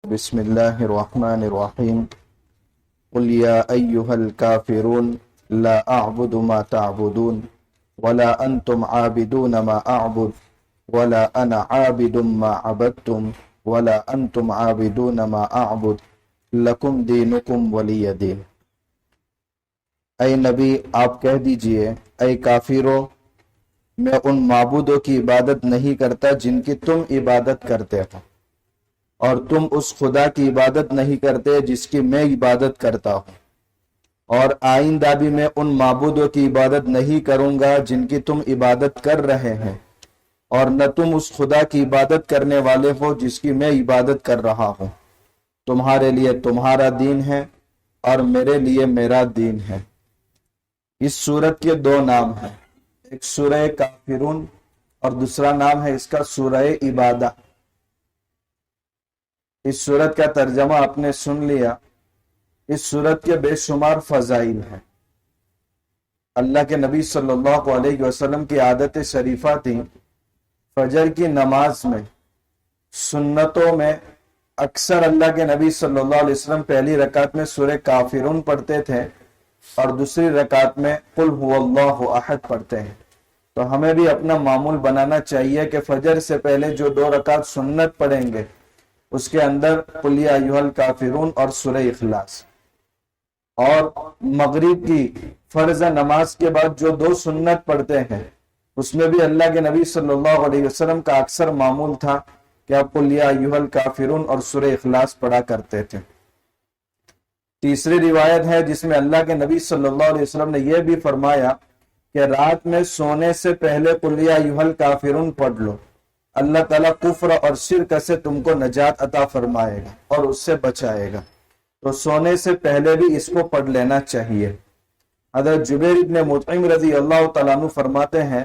بسم الله الرحمن الرحيم قل يا أيها الكافرون لا أعبد ما تعبدون ولا أنتم عابدون ما أعبد ولا أنا عابد ما عبدتم ولا أنتم عابدون ما أعبد لكم دينكم ولي دين۔ اے نبی آپ کہہ دیجئے اے کافرو میں ان معبودوں کی عبادت نہیں کرتا جن کی تم عبادت کرتے ہو، اور تم اس خدا کی عبادت نہیں کرتے جس کی میں عبادت کرتا ہوں، اور آئندہ بھی میں ان معبودوں کی عبادت نہیں کروں گا جن کی تم عبادت کر رہے ہیں، اور نہ تم اس خدا کی عبادت کرنے والے ہو جس کی میں عبادت کر رہا ہوں۔ تمہارے لیے تمہارا دین ہے اور میرے لیے میرا دین ہے۔ اس سورت کے دو نام ہیں، ایک سورہ کافرون اور دوسرا نام ہے اس کا سورہ عبادہ۔ اس سورت کا ترجمہ آپ نے سن لیا۔ اس سورت کے بے شمار فضائل ہیں۔ اللہ کے نبی صلی اللہ علیہ وسلم کی عادت شریفہ تھی، فجر کی نماز میں سنتوں میں اکثر اللہ کے نبی صلی اللہ علیہ وسلم پہلی رکعت میں سورہ کافرون پڑھتے تھے اور دوسری رکعت میں قل هو اللہ احد پڑھتے ہیں۔ تو ہمیں بھی اپنا معمول بنانا چاہیے کہ فجر سے پہلے جو 2 رکعت سنت پڑھیں گے اس کے اندر قل یا ایھا الکافرون اور سورہ اخلاص، اور مغرب کی فرض نماز کے بعد جو 2 سنت پڑھتے ہیں اس میں بھی اللہ کے نبی صلی اللہ علیہ وسلم کا اکثر معمول تھا کہ آپ قل یا ایھا الکافرون اور سورہ اخلاص پڑھا کرتے تھے۔ تیسری روایت ہے جس میں اللہ کے نبی صلی اللہ علیہ وسلم نے یہ بھی فرمایا کہ رات میں سونے سے پہلے قل یا ایھا الکافرون پڑھ لو، اللہ تعالیٰ کفر اور شرک سے تم کو نجات عطا فرمائے گا اور اس سے بچائے گا۔ تو سونے سے پہلے بھی اس کو پڑھ لینا چاہیے۔ حضرت جبیر ابن مطعم رضی اللہ تعالیٰ عنہ فرماتے ہیں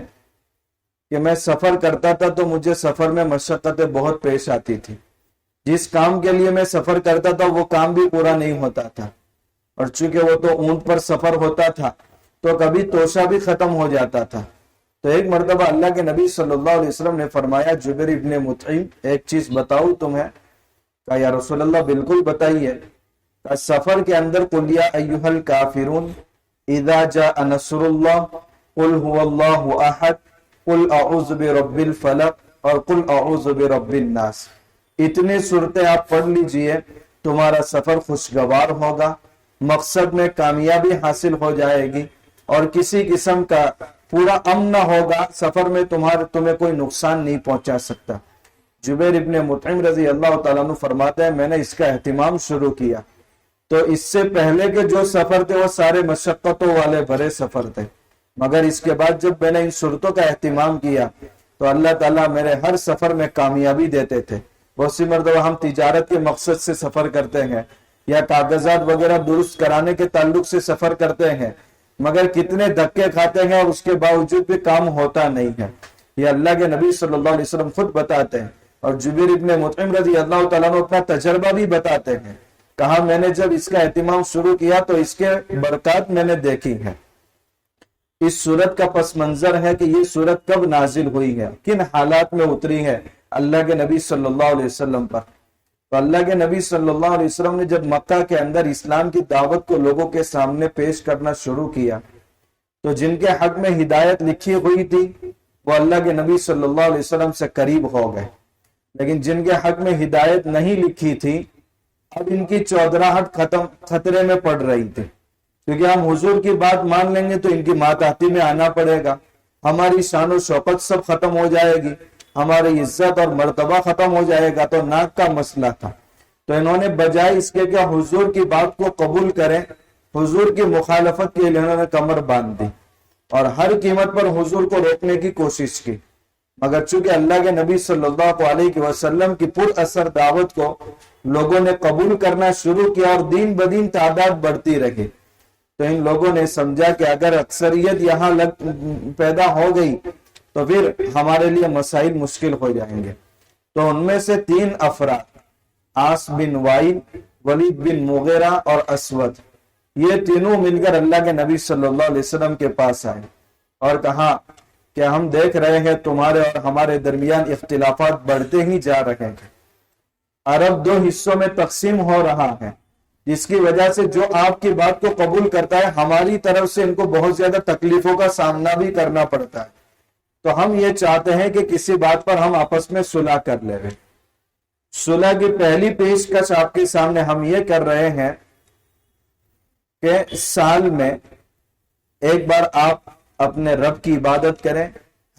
کہ میں سفر کرتا تھا تو مجھے سفر میں مشقتیں بہت پیش آتی تھی۔ جس کام کے لیے میں سفر کرتا تھا وہ کام بھی پورا نہیں ہوتا تھا، اور چونکہ وہ تو اونٹ پر سفر ہوتا تھا تو کبھی توشہ بھی ختم ہو جاتا تھا۔ تو ایک مرتبہ اللہ کے نبی صلی اللہ علیہ وسلم نے فرمایا جبیر ابن مطعم ایک چیز بتاؤ تمہیں؟ کہا یا رسول اللہ بالکل بتائیے۔ کہا سفر کے اندر قل یا ایھا الکافرون، اذا جاء نصر اللہ، قل هو اللہ احد، قل اعوذ برب الفلق اور قل اعوذ برب الناس، اتنی صورتیں آپ پڑھ لیجئے، تمہارا سفر خوشگوار ہوگا، مقصد میں کامیابی حاصل ہو جائے گی اور کسی قسم کا پورا امن ہوگا، سفر میں تمہیں کوئی نقصان نہیں پہنچا سکتا۔ جبیر ابن مطعم رضی اللہ تعالیٰ عنہ فرماتے ہیں میں نے اس کا اہتمام شروع کیا تو اس سے پہلے کے جو سفر تھے وہ سارے مشقتوں والے بھرے سفر تھے، مگر اس کے بعد جب میں نے ان صورتوں کا اہتمام کیا تو اللہ تعالیٰ میرے ہر سفر میں کامیابی دیتے تھے۔ بہت سی مرتبہ ہم تجارت کے مقصد سے سفر کرتے ہیں یا کاغذات وغیرہ درست کرانے کے تعلق سے سفر کرتے ہیں، مگر کتنے دھکے کھاتے ہیں اور اس کے باوجود بھی کام ہوتا نہیں ہے۔ یہ اللہ کے نبی صلی اللہ علیہ وسلم خود بتاتے ہیں، اور جبیر ابن مطعم رضی اللہ تعالیٰ عنہ اپنا تجربہ بھی بتاتے ہیں۔ کہا میں نے جب اس کا اہتمام شروع کیا تو اس کے برکات میں نے دیکھی ہیں۔ اس سورت کا پس منظر ہے کہ یہ سورت کب نازل ہوئی ہے، کن حالات میں اتری ہے اللہ کے نبی صلی اللہ علیہ وسلم پر۔ تو اللہ کے نبی صلی اللہ علیہ وسلم نے جب مکہ کے اندر اسلام کی دعوت کو لوگوں کے سامنے پیش کرنا شروع کیا تو جن کے حق میں ہدایت لکھی ہوئی تھی وہ اللہ کے نبی صلی اللہ علیہ وسلم سے قریب ہو گئے، لیکن جن کے حق میں ہدایت نہیں لکھی تھی اب ان کی چودراہٹ خطرے میں پڑ رہی تھی، کیونکہ ہم حضور کی بات مان لیں گے تو ان کی ماتحتی میں آنا پڑے گا، ہماری شان و شوکت سب ختم ہو جائے گی، ہماری عزت اور مرتبہ ختم ہو جائے گا۔ تو ناک کا مسئلہ تھا، تو انہوں نے بجائے اس کے کہ حضور کی بات کو قبول کریں، حضور کی مخالفت کے لیے انہوں نے کمر باندھ دی اور ہر قیمت پر حضور کو روکنے کی کوشش کی۔ مگر چونکہ اللہ کے نبی صلی اللہ علیہ وسلم کی پر اثر دعوت کو لوگوں نے قبول کرنا شروع کیا اور دین بدین تعداد بڑھتی رہی، تو ان لوگوں نے سمجھا کہ اگر اکثریت یہاں پیدا ہو گئی تو پھر ہمارے لیے مسائل مشکل ہو جائیں گے۔ تو ان میں سے 3 افراد عاص بن وائل، ولید بن مغیرہ اور اسود، یہ تینوں مل کر اللہ کے نبی صلی اللہ علیہ وسلم کے پاس آئے اور کہا کہ ہم دیکھ رہے ہیں تمہارے اور ہمارے درمیان اختلافات بڑھتے ہی جا رہے ہیں، عرب دو حصوں میں تقسیم ہو رہا ہے، جس کی وجہ سے جو آپ کی بات کو قبول کرتا ہے ہماری طرف سے ان کو بہت زیادہ تکلیفوں کا سامنا بھی کرنا پڑتا ہے. تو ہم یہ چاہتے ہیں کہ کسی بات پر ہم آپس میں صلح کر لیں. صلح کی پہلی پیشکش آپ کے سامنے ہم یہ کر رہے ہیں کہ سال میں ایک بار آپ اپنے رب کی عبادت کریں،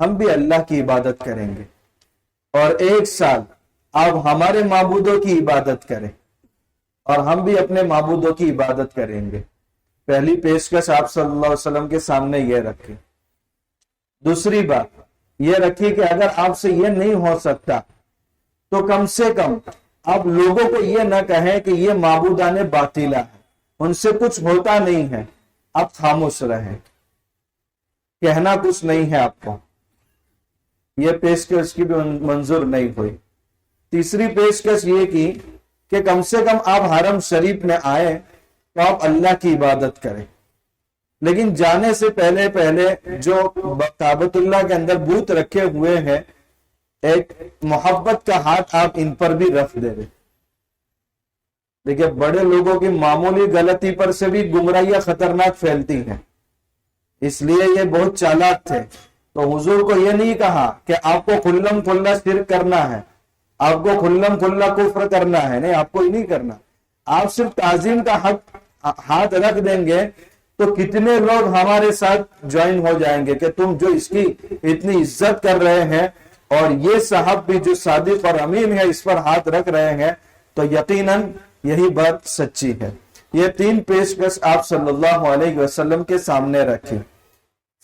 ہم بھی اللہ کی عبادت کریں گے، اور ایک سال آپ ہمارے معبودوں کی عبادت کریں اور ہم بھی اپنے معبودوں کی عبادت کریں گے. پہلی پیشکش آپ صلی اللہ علیہ وسلم کے سامنے یہ رکھیں. دوسری بات یہ رکھیے کہ اگر آپ سے یہ نہیں ہو سکتا تو کم سے کم آپ لوگوں کو یہ نہ کہیں کہ یہ معبودان باطلہ ہے، ان سے کچھ ہوتا نہیں ہے، آپ خاموش رہیں، کہنا کچھ نہیں ہے آپ کو. یہ پیشکش کی بھی منظور نہیں ہوئی. تیسری پیشکش یہ کی کہ کم سے کم آپ حرم شریف میں آئیں تو آپ اللہ کی عبادت کریں، لیکن جانے سے پہلے جو کعبۃ اللہ کے اندر بت رکھے ہوئے ہیں ایک محبت کا ہاتھ آپ ان پر بھی رکھ دے. دیکھیے بڑے لوگوں کی معمولی غلطی پر سے بھی گمراہیاں خطرناک پھیلتی ہیں، اس لیے یہ بہت چالاک تھے. تو حضور کو یہ نہیں کہا کہ آپ کو کھلم کھلا شرک کرنا ہے، آپ کو کھلم کھلا کفر کرنا ہے، نہیں، آپ کو ہی نہیں کرنا. آپ صرف تعظیم کا ہاتھ رکھ دیں گے تو کتنے لوگ ہمارے ساتھ جوائن ہو جائیں گے کہ تم جو اس کی اتنی عزت کر رہے ہیں اور یہ صاحب بھی جو صادق اور امین ہے اس پر ہاتھ رکھ رہے ہیں، تو یقیناً یہی بات سچی ہے. یہ تین پیشکش آپ صلی اللہ علیہ وسلم کے سامنے رکھی.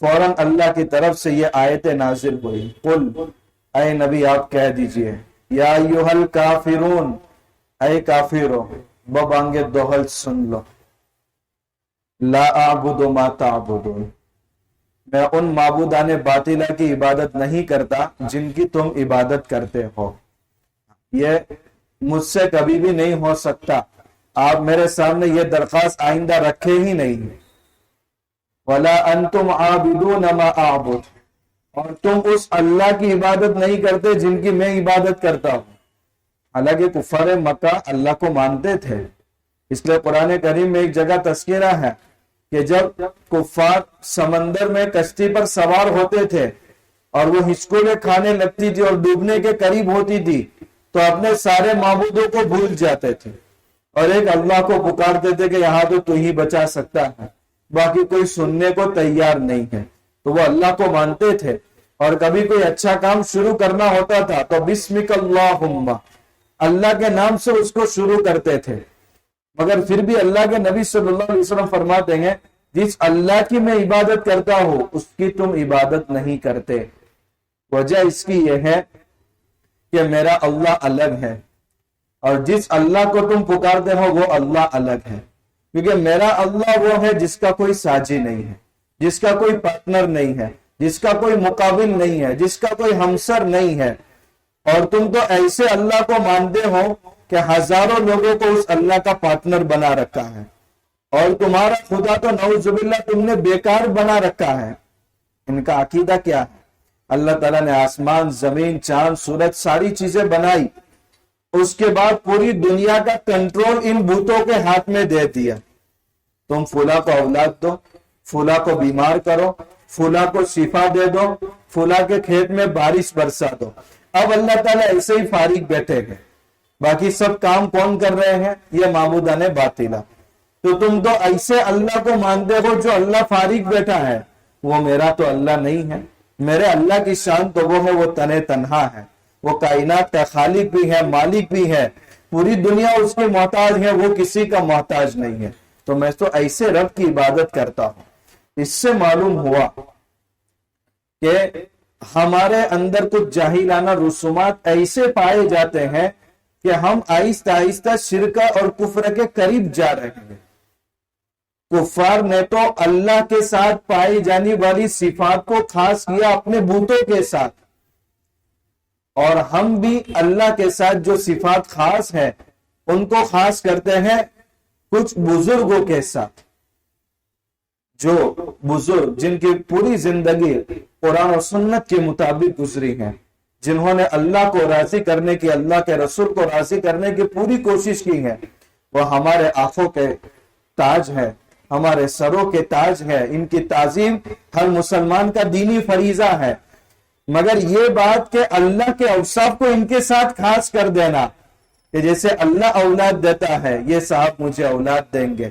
فوراً اللہ کی طرف سے یہ آیت نازل ہوئی. قل، اے نبی آپ کہہ دیجئے، یا ایھا الکافرون، اے کافرو، ببانگے دوہل سن لو، لا اعبد ما تعبدون، میں ان معبودان باطلہ کی عبادت نہیں کرتا جن کی تم عبادت کرتے ہو. یہ مجھ سے کبھی بھی نہیں ہو سکتا. آپ میرے سامنے یہ درخواست آئندہ رکھے ہی نہیں. وَلَا أَنْتُمْ عَابِدُونَ مَا أَعْبُدُ، اور تم اس اللہ کی عبادت نہیں کرتے جن کی میں عبادت کرتا ہوں. حالانکہ کفار مکہ اللہ کو مانتے تھے، اس لیے قرآن کریم میں ایک جگہ تذکرہ ہے کہ جب کفار سمندر میں کشتی پر سوار ہوتے تھے اور وہ ہچکولے کھانے لگتی تھی اور ڈوبنے کے قریب ہوتی تھی تو اپنے سارے معبودوں کو بھول جاتے تھے اور ایک اللہ کو پکارتے تھے کہ یہاں تو ہی بچا سکتا ہے، باقی کوئی سننے کو تیار نہیں ہے. تو وہ اللہ کو مانتے تھے اور کبھی کوئی اچھا کام شروع کرنا ہوتا تھا تو بسمک اللہم، اللہ کے نام سے اس کو شروع کرتے تھے. مگر پھر بھی اللہ کے نبی صلی اللہ علیہ وسلم فرماتے ہیں جس اللہ کی میں عبادت کرتا ہوں اس کی تم عبادت نہیں کرتے. وجہ اس کی یہ ہے کہ میرا اللہ الگ ہے اور جس اللہ کو تم پکارتے ہو وہ اللہ الگ ہے. کیونکہ میرا اللہ وہ ہے جس کا کوئی ساجی نہیں ہے، جس کا کوئی پارٹنر نہیں ہے، جس کا کوئی مقابل نہیں ہے، جس کا کوئی ہمسر نہیں ہے. اور تم تو ایسے اللہ کو مانتے ہو کہ ہزاروں لوگوں کو اس اللہ کا پارٹنر بنا رکھا ہے اور تمہارا خدا تو نعوذ باللہ تم نے بیکار بنا رکھا ہے. ان کا عقیدہ کیا ہے؟ اللہ تعالیٰ نے آسمان، زمین، چاند، سورج ساری چیزیں بنائی، اس کے بعد پوری دنیا کا کنٹرول ان بتوں کے ہاتھ میں دے دیا. تم فلاں کو اولاد دو، فلاں کو بیمار کرو، فلاں کو شفا دے دو، فلاں کے کھیت میں بارش برسا دو. اب اللہ تعالیٰ ایسے ہی فارغ بیٹھے گئے، باقی سب کام کون کر رہے ہیں؟ یہ معبودان باطلہ. تو تم تو ایسے اللہ کو مانتے ہو جو اللہ فارغ بیٹھا ہے. وہ میرا تو اللہ نہیں ہے. میرے اللہ کی شان تو وہ ہے، وہ تنے تنہا ہے، وہ کائنات کا خالق بھی ہے، مالک بھی ہے، پوری دنیا اس کی محتاج ہے، وہ کسی کا محتاج نہیں ہے. تو میں تو ایسے رب کی عبادت کرتا ہوں. اس سے معلوم ہوا کہ ہمارے اندر کچھ جاہلانہ رسومات ایسے پائے جاتے ہیں کہ ہم آہستہ آہستہ شرک اور کفر کے قریب جا رہے ہیں. کفار نے تو اللہ کے ساتھ پائی جانے والی صفات کو خاص کیا اپنے بتوں کے ساتھ، اور ہم بھی اللہ کے ساتھ جو صفات خاص ہے ان کو خاص کرتے ہیں کچھ بزرگوں کے ساتھ. جو بزرگ جن کی پوری زندگی قرآن و سنت کے مطابق گزری ہیں، جنہوں نے اللہ کو راضی کرنے کی، اللہ کے رسول کو راضی کرنے کی پوری کوشش کی ہے، وہ ہمارے آنکھوں کے تاج ہے، ہمارے سروں کے تاج ہے، ان کی تعظیم ہر مسلمان کا دینی فریضہ ہے۔ مگر یہ بات کہ اللہ کے اوصاف کو ان کے ساتھ خاص کر دینا کہ جیسے اللہ اولاد دیتا ہے یہ صاحب مجھے اولاد دیں گے،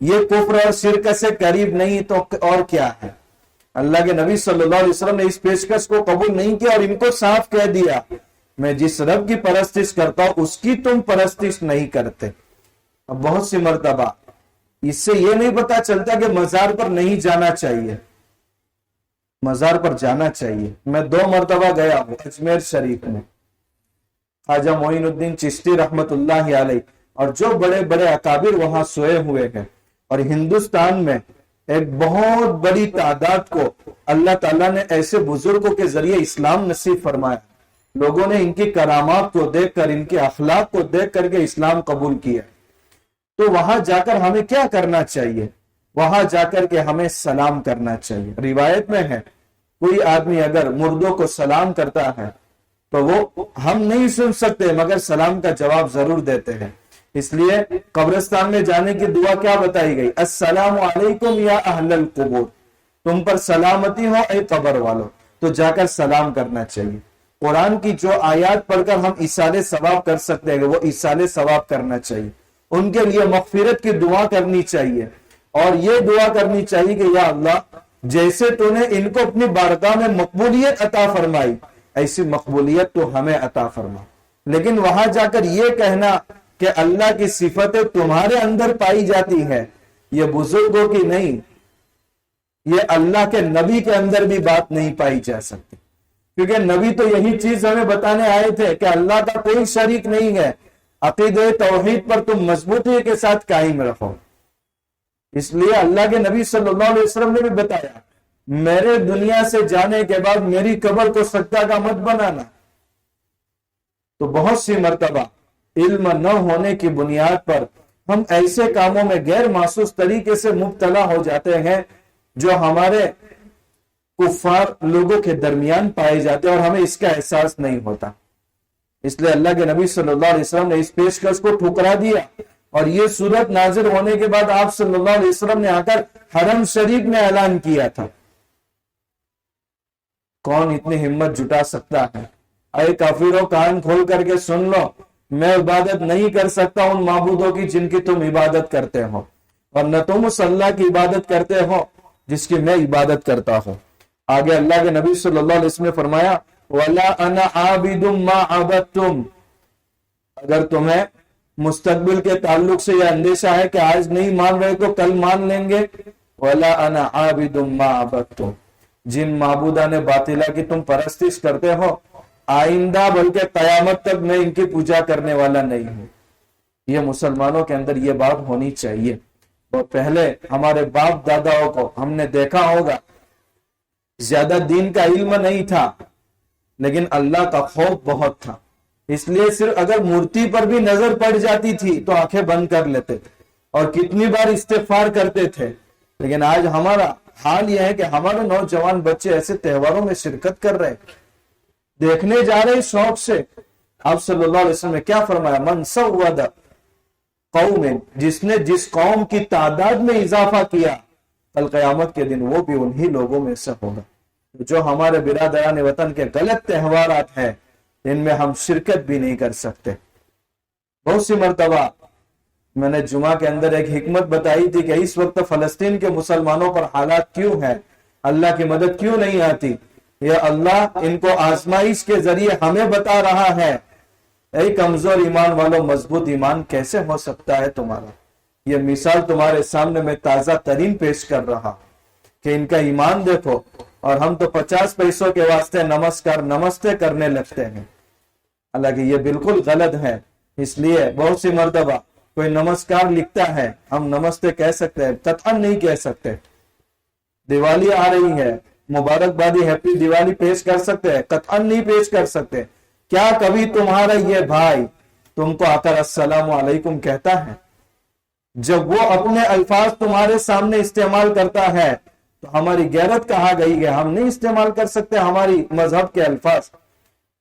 یہ کفر اور شرک سے قریب نہیں تو اور کیا ہے؟ اللہ کے نبی صلی اللہ علیہ وسلم نے اس پیشکش کو قبول نہیں کیا اور ان کو صاف کہہ دیا میں جس رب کی پرستش کرتا ہوں اس کی تم پرستش نہیں کرتے۔ اب بہت سی مرتبہ اس سے یہ نہیں پتا چلتا کہ مزار پر نہیں جانا چاہیے، مزار پر جانا چاہیے۔ میں 2 مرتبہ گیا ہوں اجمیر شریف میں، خواجہ معین الدین چشتی رحمت اللہ علیہ اور جو بڑے بڑے اکابر وہاں سوئے ہوئے ہیں، اور ہندوستان میں ایک بہت بڑی تعداد کو اللہ تعالیٰ نے ایسے بزرگوں کے ذریعے اسلام نصیب فرمایا، لوگوں نے ان کی کرامات کو دیکھ کر، ان کے اخلاق کو دیکھ کر کے اسلام قبول کیا۔ تو وہاں جا کر ہمیں کیا کرنا چاہیے؟ وہاں جا کر کے ہمیں سلام کرنا چاہیے۔ روایت میں ہے کوئی آدمی اگر مردوں کو سلام کرتا ہے تو وہ ہم نہیں سن سکتے مگر سلام کا جواب ضرور دیتے ہیں۔ اس لیے قبرستان میں جانے کی دعا کیا بتائی گئی؟ السلام علیکم یا اہل القبور، تم پر سلامتی ہو اے قبر والو، تو جا کر سلام کرنا چاہیے۔ قرآن کی جو آیات پڑھ کر ہم ایصال ثواب کر سکتے ہیں وہ ایصال ثواب کرنا چاہیے، ان کے لیے مغفرت کی دعا کرنی چاہیے، اور یہ دعا کرنی چاہیے کہ یا اللہ جیسے تو نے ان کو اپنی بارگاہ میں مقبولیت عطا فرمائی ایسی مقبولیت تو ہمیں عطا فرما۔ لیکن وہاں جا کر یہ کہنا کہ اللہ کی صفتیں تمہارے اندر پائی جاتی ہیں، یہ بزرگوں کی نہیں، یہ اللہ کے نبی کے اندر بھی بات نہیں پائی جا سکتی، کیونکہ نبی تو یہی چیز ہمیں بتانے آئے تھے کہ اللہ کا کوئی شریک نہیں ہے، عقیدہ توحید پر تم مضبوطی کے ساتھ قائم رہو۔ اس لیے اللہ کے نبی صلی اللہ علیہ وسلم نے بھی بتایا میرے دنیا سے جانے کے بعد میری قبر کو سجدہ کا مت بنانا۔ تو بہت سی مرتبہ علم نہ ہونے کی بنیاد پر ہم ایسے کاموں میں غیر محسوس طریقے سے مبتلا ہو جاتے ہیں جو ہمارے کفار لوگوں کے درمیان پائے جاتے ہیں اور ہمیں اس کا احساس نہیں ہوتا۔ اس لیے اللہ کے نبی صلی اللہ علیہ وسلم نے اس پیشکش کو ٹھکرا دیا، اور یہ صورت نازل ہونے کے بعد آپ صلی اللہ علیہ وسلم نے آ کر حرم شریف میں اعلان کیا تھا۔ کون اتنی ہمت جٹا سکتا ہے؟ اے کافروں کان کھول کر کے سن لو، میں عبادت نہیں کر سکتا ان معبودوں کی جن کی تم عبادت کرتے ہو، اور نہ تم اس اللہ کی عبادت کرتے ہو جس کی میں عبادت کرتا ہوں۔ آگے اللہ کے نبی صلی اللہ علیہ وسلم نے فرمایا وَلَا أَنَا عَابِدٌ مَا عَبَدْتُمْ، اگر تمہیں مستقبل کے تعلق سے یہ اندیشہ ہے کہ آج نہیں مان رہے تو کل مان لیں گے، وَلَا أَنَا عَابِدٌ مَا عَبَدْتُمْ، جن معبودان باطلہ کی تم پرستش کرتے ہو آئندہ بلکہ قیامت تک میں ان کی پوجا کرنے والا نہیں ہوں۔ یہ مسلمانوں کے اندر یہ بات ہونی چاہیے۔ اور پہلے ہمارے باپ داداؤں کو ہم نے دیکھا ہوگا زیادہ دین کا علم نہیں تھا لیکن اللہ کا خوف بہت تھا، اس لیے صرف اگر مورتی پر بھی نظر پڑ جاتی تھی تو آنکھیں بند کر لیتے تھے اور کتنی بار استغفار کرتے تھے۔ لیکن آج ہمارا حال یہ ہے کہ ہمارے نوجوان بچے ایسے تہواروں میں شرکت کر رہے، دیکھنے جا رہے شوق سے۔ آپ صلی اللہ علیہ وسلم نے کیا فرمایا؟ من سود قوم، جس نے جس قوم کی تعداد میں اضافہ کیا کل قیامت کے دن وہ بھی انہی لوگوں میں سے ہوگا۔ جو ہمارے برادران وطن کے غلط تہوارات ہیں ان میں ہم شرکت بھی نہیں کر سکتے۔ بہت سی مرتبہ میں نے جمعہ کے اندر ایک حکمت بتائی تھی کہ اس وقت فلسطین کے مسلمانوں پر حالات کیوں ہیں، اللہ کی مدد کیوں نہیں آتی؟ یہ اللہ ان کو آزمائش کے ذریعے ہمیں بتا رہا ہے اے کمزور ایمان والوں مضبوط ایمان کیسے ہو سکتا ہے تمہارا۔ یہ مثال تمہارے سامنے میں تازہ ترین پیش کر رہا کہ ان کا ایمان دیکھو، اور ہم تو 50 پیسوں کے واسطے نمسکار نمستے کرنے لگتے ہیں، حالانکہ یہ بالکل غلط ہے۔ اس لیے بہت سی مرتبہ کوئی نمسکار لکھتا ہے ہم نمستے کہہ سکتے ہیں، قطعاً نہیں کہہ سکتے۔ دیوالی آ رہی ہے، مبارکبادی ہیپی دیوالی پیش کر سکتے ہیں؟ قطعاً نہیں پیش کر سکتے۔ کیا کبھی تمہارا یہ بھائی تم کو آ کر السلام علیکم کہتا ہے؟ جب وہ اپنے الفاظ تمہارے سامنے استعمال کرتا ہے تو ہماری غیرت کہاں گئی ہے؟ ہم نہیں استعمال کر سکتے ہماری مذہب کے الفاظ۔